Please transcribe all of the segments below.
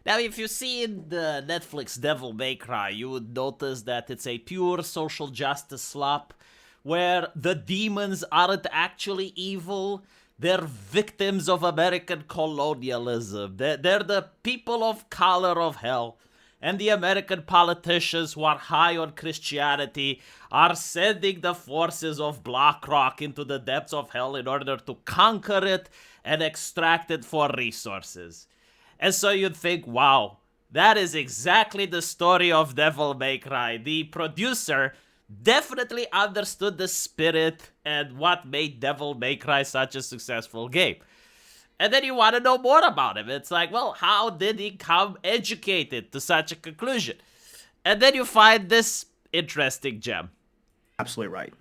Now, if you see in the Netflix Devil May Cry, you would notice that it's a pure social justice slop where the demons aren't actually evil. They're victims of American colonialism. They're the people of color of hell. And the American politicians who are high on Christianity are sending the forces of BlackRock into the depths of hell in order to conquer it and extract it for resources. And so you'd think, wow, that is exactly the story of Devil May Cry. The producer definitely understood the spirit and what made Devil May Cry such a successful game. And then you want to know more about him. It's like, well, how did he come educated to such a conclusion? And then you find this interesting gem. Absolutely right.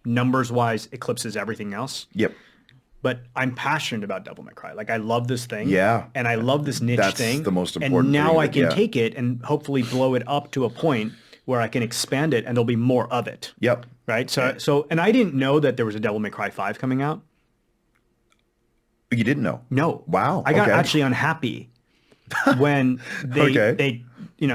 Numbers-wise, eclipses everything else. Yep. But I'm passionate about Devil May Cry. Like, I love this thing. Yeah. And I love this niche thing. That's the most important And now thing, I can yeah. take it and hopefully blow it up to a point where I can expand it and there'll be more of it. Yep. Right? So, and I didn't know that there was a Devil May Cry 5 coming out. You didn't know? No. Wow. I got okay. actually unhappy when they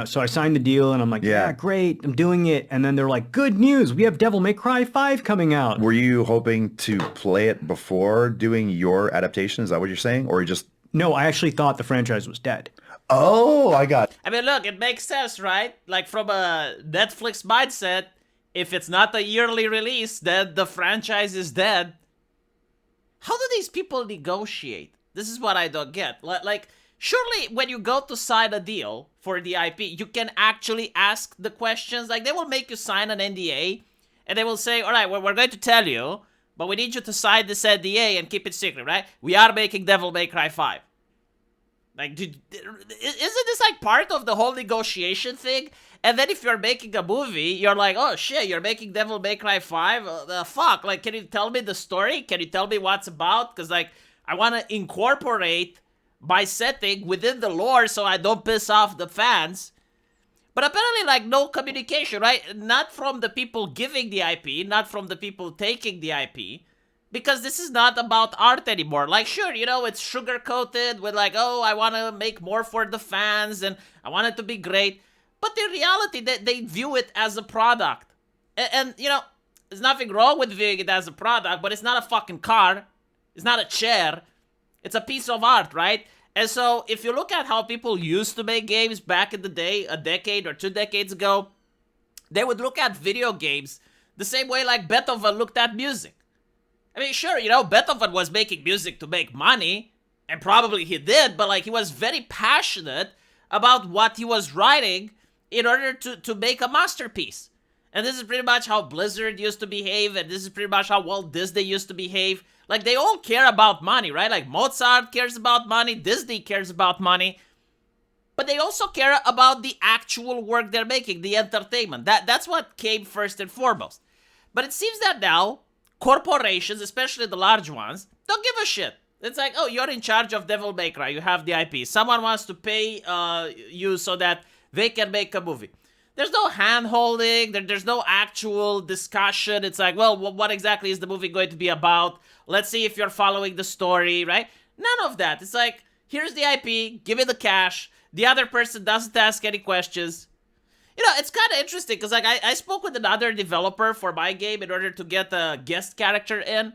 so I signed the deal and I'm like, yeah, great, I'm doing it. And then they're like, good news, we have Devil May Cry 5 coming out. Were you hoping to play it before doing your adaptation? Is that what you're saying? Or you just... No, I actually thought the franchise was dead. Oh, I got... I mean, look, it makes sense, right? Like, from a Netflix mindset, if it's not a yearly release, then the franchise is dead. How do these people negotiate? This is what I don't get. Like, surely when you go to sign a deal for the IP, you can actually ask the questions. Like, they will make you sign an NDA, and they will say, all right, well, we're going to tell you, but we need you to sign this NDA and keep it secret, right? We are making Devil May Cry 5. Like, dude, isn't this like part of the whole negotiation thing? And then if you're making a movie, you're like, oh shit, you're making Devil May Cry 5? Fuck, like, can you tell me the story? Can you tell me what's about? Because, like, I want to incorporate my setting within the lore so I don't piss off the fans. But apparently, like, no communication, right? Not from the people giving the IP, not from the people taking the IP. Because this is not about art anymore. Like, sure, it's sugar-coated with like, oh, I want to make more for the fans and I want it to be great. But in reality, they view it as a product. And there's nothing wrong with viewing it as a product, but it's not a fucking car. It's not a chair. It's a piece of art, right? And so if you look at how people used to make games back in the day, a decade or 2 decades ago, they would look at video games the same way like Beethoven looked at music. I mean, sure, Beethoven was making music to make money, and probably he did, but like he was very passionate about what he was writing in order to make a masterpiece. And this is pretty much how Blizzard used to behave, and this is pretty much how Walt Disney used to behave. Like, they all care about money, right? Like, Mozart cares about money, Disney cares about money, but they also care about the actual work they're making, the entertainment. That's what came first and foremost. But it seems that now, corporations, especially the large ones, don't give a shit. It's like, oh, you're in charge of Devil May Cry, you have the IP. Someone wants to pay you so that they can make a movie. There's no hand-holding, there's no actual discussion. It's like, well, what exactly is the movie going to be about? Let's see if you're following the story, right? None of that. It's like, here's the IP, give me the cash. The other person doesn't ask any questions. It's kind of interesting because, like, I spoke with another developer for my game in order to get a guest character in.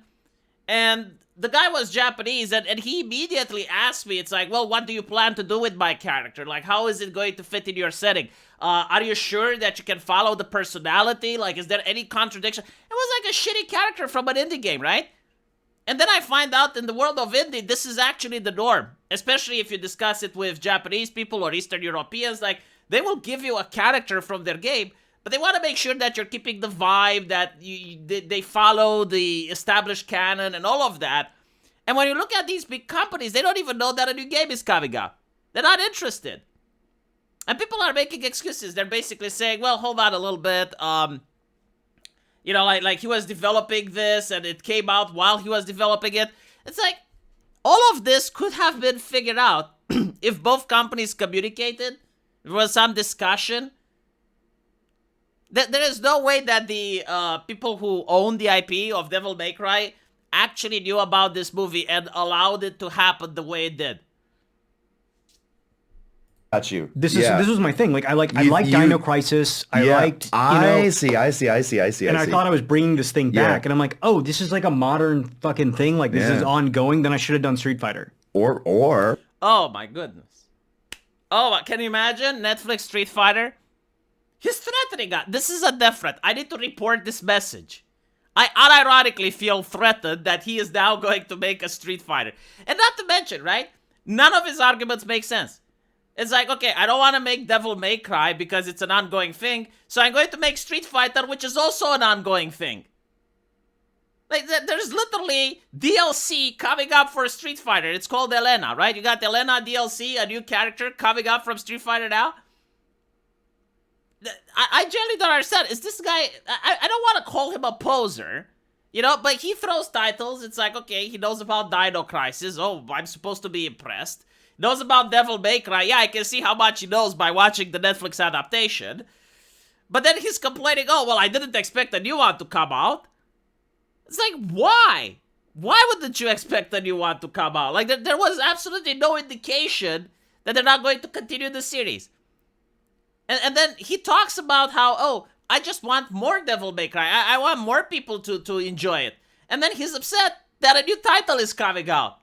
And the guy was Japanese, and he immediately asked me, it's like, well, what do you plan to do with my character? Like, how is it going to fit in your setting? Are you sure that you can follow the personality? Like, is there any contradiction? It was like a shitty character from an indie game, right? And then I find out in the world of indie, this is actually the norm. Especially if you discuss it with Japanese people or Eastern Europeans, like, they will give you a character from their game, but they want to make sure that you're keeping the vibe, that they follow the established canon and all of that. And when you look at these big companies, they don't even know that a new game is coming up. They're not interested. And people are making excuses. They're basically saying, well, hold on a little bit. Like he was developing this and it came out while he was developing it. It's like, all of this could have been figured out if both companies communicated. There was some discussion. There is no way that the people who own the IP of Devil May Cry actually knew about this movie and allowed it to happen the way it did. Got you. This was my thing. Like I liked Dino Crisis. I see. And I thought I was bringing this thing back, and I'm like, oh, this is like a modern fucking thing. Like this is ongoing. Then I should have done Street Fighter. Or. Oh my goodness. Oh, can you imagine Netflix Street Fighter? He's threatening us. This is a death threat. I need to report this message. I unironically feel threatened that he is now going to make a Street Fighter. And not to mention, right? None of his arguments make sense. It's like, okay, I don't want to make Devil May Cry because it's an ongoing thing, so I'm going to make Street Fighter, which is also an ongoing thing. Like, there's literally DLC coming up for Street Fighter. It's called Elena, right? You got Elena DLC, a new character coming up from Street Fighter now. I generally don't understand. Is this guy... I don't want to call him a poser, you know, but he throws titles. It's like, okay, he knows about Dino Crisis. Oh, I'm supposed to be impressed. He knows about Devil May Cry. Yeah, I can see how much he knows by watching the Netflix adaptation. But then he's complaining, oh, well, I didn't expect a new one to come out. It's like, why? Why wouldn't you expect a new one to come out? Like, there was absolutely no indication that they're not going to continue the series. And then he talks about how, oh, I just want more Devil May Cry. I want more people to enjoy it. And then he's upset that a new title is coming out.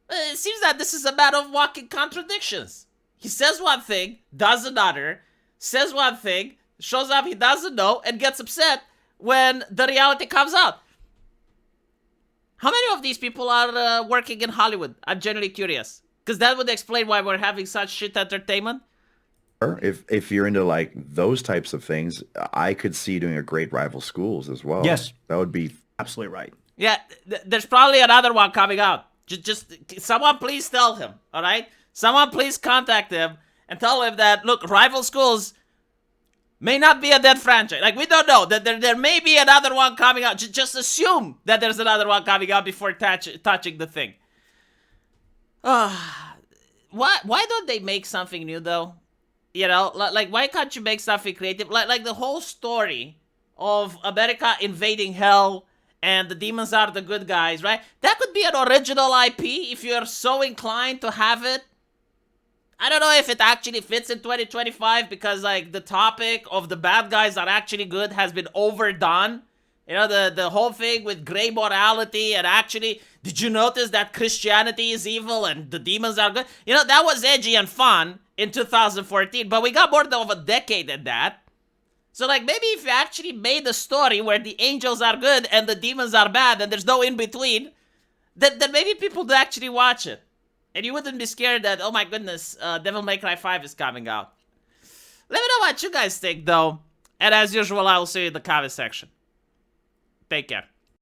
It seems that this is a matter of walking contradictions. He says one thing, does another, says one thing, shows up he doesn't know, and gets upset when the reality comes out. How many of these people are working in Hollywood? I'm genuinely curious. Because that would explain why we're having such shit entertainment. If you're into like those types of things, I could see doing a great rival schools as well. Yes. That would be absolutely right. Yeah, there's probably another one coming out. Just someone please tell him, all right? Someone please contact him and tell him that, look, rival schools may not be a dead franchise. Like, we don't know. That there may be another one coming out. Just assume that there's another one coming out before touching the thing. Why don't they make something new, though? You know, like, why can't you make something creative? Like the whole story of America invading hell and the demons are the good guys, right? That could be an original IP if you're so inclined to have it. I don't know if it actually fits in 2025 because, like, the topic of the bad guys are actually good has been overdone. You know, the whole thing with gray morality and actually, did you notice that Christianity is evil and the demons are good? You know, that was edgy and fun in 2014, but we got more than a decade in that. So, like, maybe if you actually made a story where the angels are good and the demons are bad and there's no in-between, then maybe people would actually watch it. And you wouldn't be scared that, oh my goodness, Devil May Cry 5 is coming out. Let me know what you guys think, though. And as usual, I will see you in the comment section. Take care.